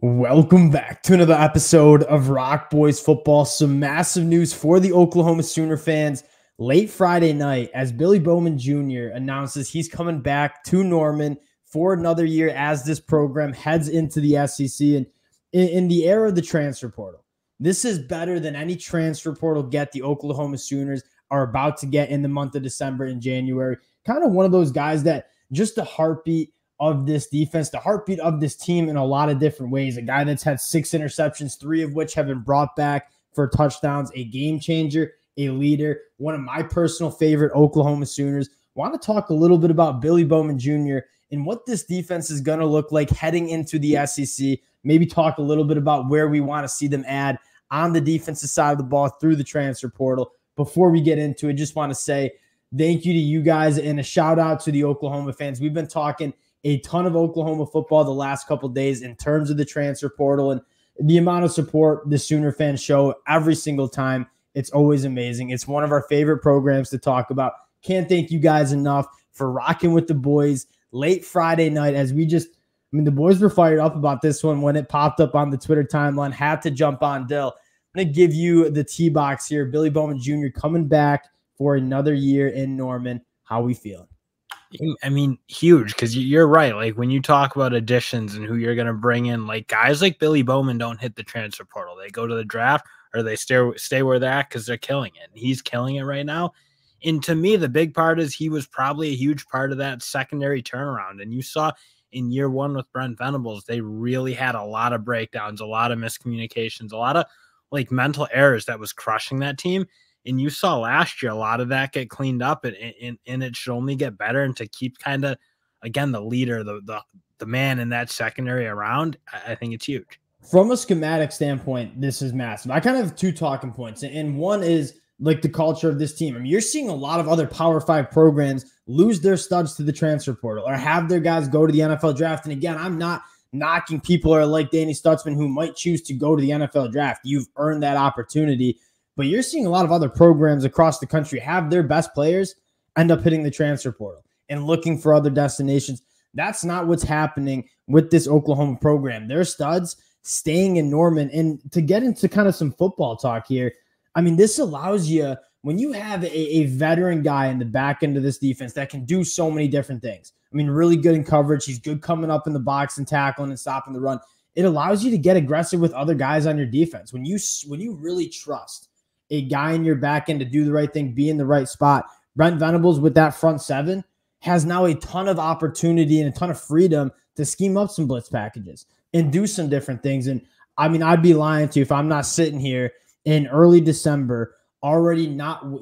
Welcome back to another episode of Rock Boys Football. Some massive news for the Oklahoma Sooner fans late Friday night as Billy Bowman Jr. announces he's coming back to Norman for another year as this program heads into the SEC and in the era of the transfer portal. This is better than any transfer portal get the Oklahoma Sooners are about to get in the month of December and January. Kind of one of those guys that just the heartbeat of this defense, the heartbeat of this team in a lot of different ways. A guy that's had 6 interceptions, 3 of which have been brought back for touchdowns, a game changer, a leader, one of my personal favorite Oklahoma Sooners. Want to talk a little bit about Billy Bowman Jr. and what this defense is going to look like heading into the SEC. Maybe talk a little bit about where we want to see them add on the defensive side of the ball through the transfer portal. Before we get into it, just want to say thank you to you guys and a shout out to the Oklahoma fans. We've been talking a ton of Oklahoma football the last couple of days in terms of the transfer portal and the amount of support the Sooner fans show every single time. It's always amazing. It's one of our favorite programs to talk about. Can't thank you guys enough for rocking with the boys late Friday night as the boys were fired up about this one when it popped up on the Twitter timeline. Had to jump on Dill. I'm going to give you the T-box here. Billy Bowman Jr. coming back for another year in Norman. How we feeling? I mean, huge, because you're right. Like, when you talk about additions and who you're going to bring in, like, guys like Billy Bowman don't hit the transfer portal. They go to the draft or they stay where they're at because they're killing it. And he's killing it right now. And to me, the big part is he was probably a huge part of that secondary turnaround. And you saw in year 1 with Brent Venables, they really had a lot of breakdowns, a lot of miscommunications, a lot of, like, mental errors that was crushing that team. And you saw last year a lot of that get cleaned up, and it should only get better. And to keep kind of, again, the leader, the man in that secondary around, I think it's huge. From a schematic standpoint, this is massive. I kind of have 2 talking points, and one is like the culture of this team. I mean, you're seeing a lot of other Power 5 programs lose their studs to the transfer portal or have their guys go to the NFL draft. And again, I'm not knocking people or like Danny Stutzman who might choose to go to the NFL draft. You've earned that opportunity. But you're seeing a lot of other programs across the country have their best players end up hitting the transfer portal and looking for other destinations. That's not what's happening with this Oklahoma program. Their studs staying in Norman. And to get into kind of some football talk here, I mean, this allows you, when you have a veteran guy in the back end of this defense that can do so many different things. I mean, really good in coverage. He's good coming up in the box and tackling and stopping the run. It allows you to get aggressive with other guys on your defense. When you really trust a guy in your back end to do the right thing, be in the right spot. Brent Venables with that front 7 has now a ton of opportunity and a ton of freedom to scheme up some blitz packages and do some different things. And I mean, I'd be lying to you if I'm not sitting here in early December already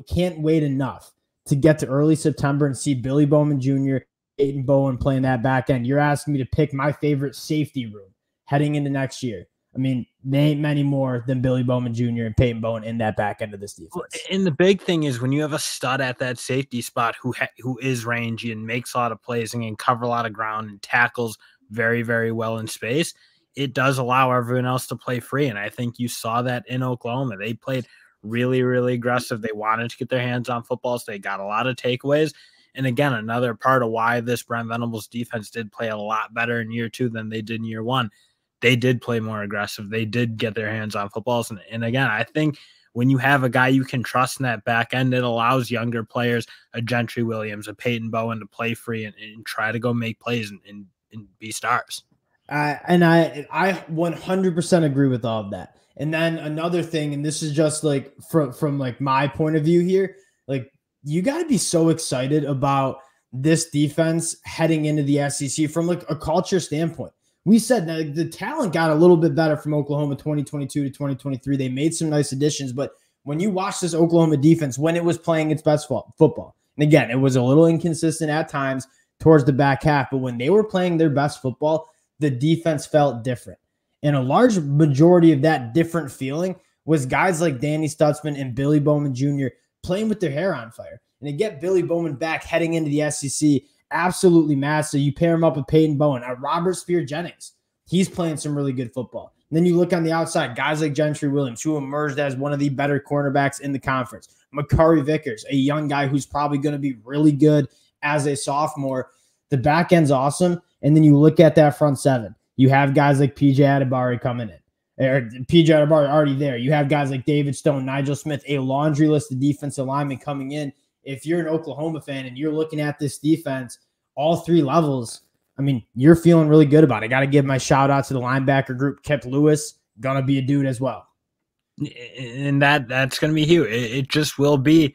can't wait enough to get to early September and see Billy Bowman Jr., Peyton Bowen playing that back end. You're asking me to pick my favorite safety room heading into next year. I mean, there ain't many more than Billy Bowman Jr. and Peyton Bowen in that back end of this defense. And the big thing is when you have a stud at that safety spot who is rangy and makes a lot of plays and can cover a lot of ground and tackles very, very well in space, it does allow everyone else to play free. And I think you saw that in Oklahoma. They played really, really aggressive. They wanted to get their hands on footballs. They got a lot of takeaways. And again, another part of why this Brent Venables defense did play a lot better in year 2 than they did in year 1. They did play more aggressive. They did get their hands on footballs. And again, I think when you have a guy you can trust in that back end, it allows younger players, a Gentry Williams, a Peyton Bowen, to play free and try to go make plays and be stars. And I 100% agree with all of that. And then another thing, and this is just like from like my point of view here, like you got to be so excited about this defense heading into the SEC from like a culture standpoint. We said that the talent got a little bit better from Oklahoma 2022 to 2023. They made some nice additions, but when you watch this Oklahoma defense, when it was playing its best football, and again, it was a little inconsistent at times towards the back half, but when they were playing their best football, the defense felt different. And a large majority of that different feeling was guys like Danny Stutzman and Billy Bowman Jr. playing with their hair on fire. And to get Billy Bowman back heading into the SEC, absolutely massive. You pair him up with Peyton Bowen. Robert Spear-Jennings, he's playing some really good football. And then you look on the outside, guys like Gentry Williams, who emerged as one of the better cornerbacks in the conference. Makari Vickers, a young guy who's probably going to be really good as a sophomore. The back end's awesome. And then you look at that front 7. You have guys like PJ Adebari coming in, or PJ Adebari already there. You have guys like David Stone, Nigel Smith, a laundry list of defensive linemen coming in. If you're an Oklahoma fan and you're looking at this defense, all three levels, I mean, you're feeling really good about it. Got to give my shout out to the linebacker group. Kip Lewis, gonna be a dude as well. And that's going to be huge. It just will be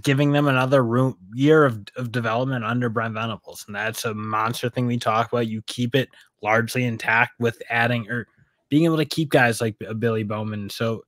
giving them another year of development under Brent Venables. And that's a monster thing we talk about. You keep it largely intact with adding or being able to keep guys like Billy Bowman. So,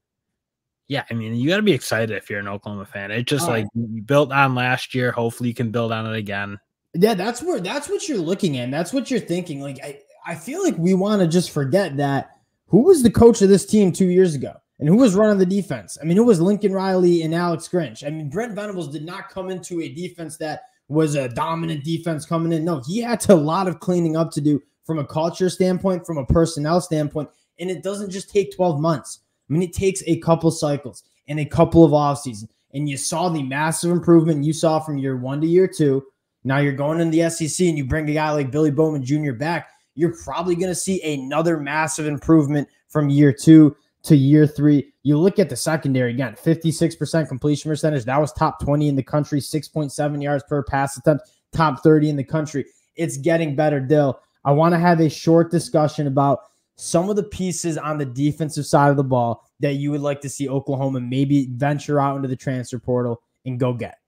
yeah, I mean, you got to be excited if you're an Oklahoma fan. It's just you built on last year. Hopefully you can build on it again. Yeah, that's what you're looking at. That's what you're thinking. Like, I feel like we want to just forget that who was the coach of this team 2 years ago? And who was running the defense? I mean, it was Lincoln Riley and Alex Grinch. I mean, Brent Venables did not come into a defense that was a dominant defense coming in. No, he had a lot of cleaning up to do from a culture standpoint, from a personnel standpoint. And it doesn't just take 12 months. I mean, it takes a couple cycles and a couple of off seasons. And you saw the massive improvement you saw from year 1 to year 2. Now you're going in the SEC and you bring a guy like Billy Bowman Jr. back. You're probably going to see another massive improvement from year 2 to year 3. You look at the secondary again, 56% completion percentage. That was top 20 in the country, 6.7 yards per pass attempt, top 30 in the country. It's getting better, Dill. I want to have a short discussion about some of the pieces on the defensive side of the ball that you would like to see Oklahoma maybe venture out into the transfer portal and go get.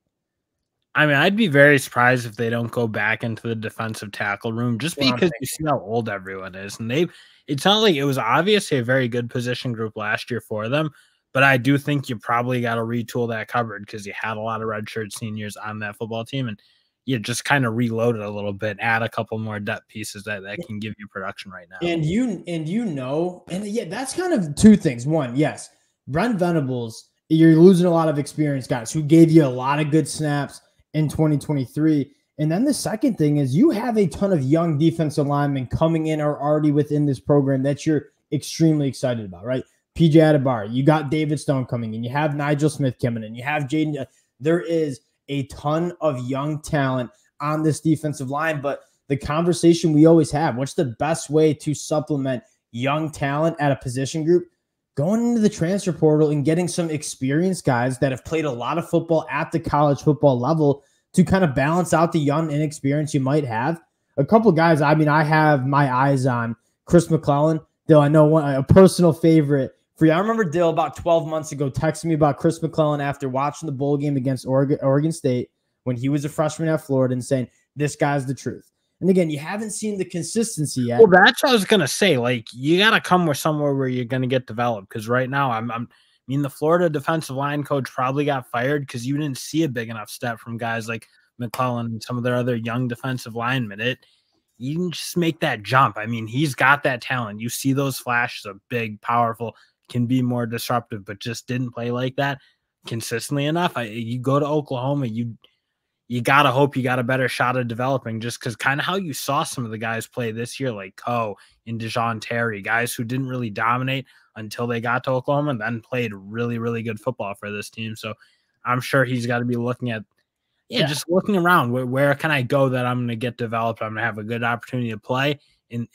I mean, I'd be very surprised if they don't go back into the defensive tackle room just because you see how old everyone is. And it's not like it was obviously a very good position group last year for them, but I do think you probably got to retool that cupboard because you had a lot of redshirt seniors on that football team, and you just kind of reload it a little bit, add a couple more depth pieces that can give you production right now. And yeah, that's kind of two things. One, yes, Brent Venables, you're losing a lot of experienced guys who gave you a lot of good snaps in 2023. And then the second thing is you have a ton of young defensive linemen coming in or already within this program that you're extremely excited about, right? PJ Adebari, you got David Stone coming in, you have Nigel Smith coming in, you have Jaden. There is a ton of young talent on this defensive line, but the conversation we always have, what's the best way to supplement young talent at a position group? Going into the transfer portal and getting some experienced guys that have played a lot of football at the college football level to kind of balance out the young inexperience you might have. A couple guys, I mean, I have my eyes on Chris McClellan. Dill, I know a personal favorite for you. I remember Dill about 12 months ago texting me about Chris McClellan after watching the bowl game against Oregon State when he was a freshman at Florida and saying, this guy's the truth. And again, you haven't seen the consistency yet. Well, that's what I was going to say. Like, you got to come with somewhere where you're going to get developed. Because right now, I mean, the Florida defensive line coach probably got fired because you didn't see a big enough step from guys like McClellan and some of their other young defensive linemen. You can just make that jump. I mean, he's got that talent. You see those flashes of big, powerful, can be more disruptive, but just didn't play like that consistently enough. You go to Oklahoma, you got to hope you got a better shot of developing just because kind of how you saw some of the guys play this year, like Coe and Dejon Terry, guys who didn't really dominate until they got to Oklahoma and then played really, really good football for this team. So I'm sure he's got to be looking at, just looking around. Where can I go that I'm going to get developed? I'm going to have a good opportunity to play and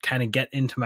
kind of get into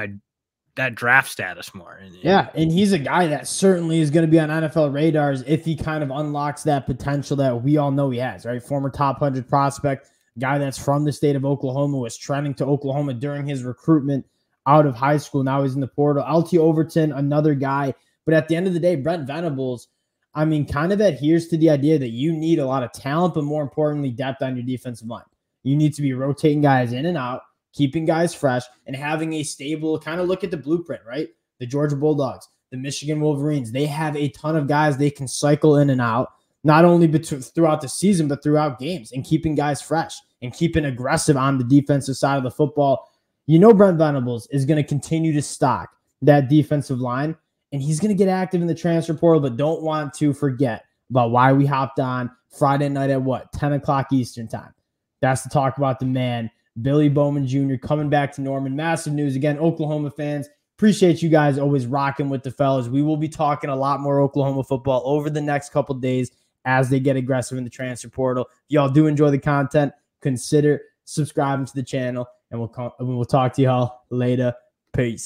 that draft status more. And he's a guy that certainly is going to be on NFL radars if he kind of unlocks that potential that we all know he has, right? Former top 100 prospect, guy that's from the state of Oklahoma, was trending to Oklahoma during his recruitment out of high school. Now he's in the portal. LT Overton, another guy. But at the end of the day, Brent Venables, I mean, kind of adheres to the idea that you need a lot of talent, but more importantly, depth on your defensive line. You need to be rotating guys in and out, keeping guys fresh, and having a stable kind of look at the blueprint, right? The Georgia Bulldogs, the Michigan Wolverines, they have a ton of guys they can cycle in and out, not only throughout the season, but throughout games, and keeping guys fresh and keeping aggressive on the defensive side of the football. You know Brent Venables is going to continue to stock that defensive line, and he's going to get active in the transfer portal, but don't want to forget about why we hopped on Friday night at 10 o'clock Eastern time. That's to talk about the man, Billy Bowman Jr. coming back to Norman. Massive news. Again, Oklahoma fans, appreciate you guys always rocking with the fellas. We will be talking a lot more Oklahoma football over the next couple days as they get aggressive in the transfer portal. If y'all do enjoy the content, consider subscribing to the channel and we'll talk to y'all later. Peace.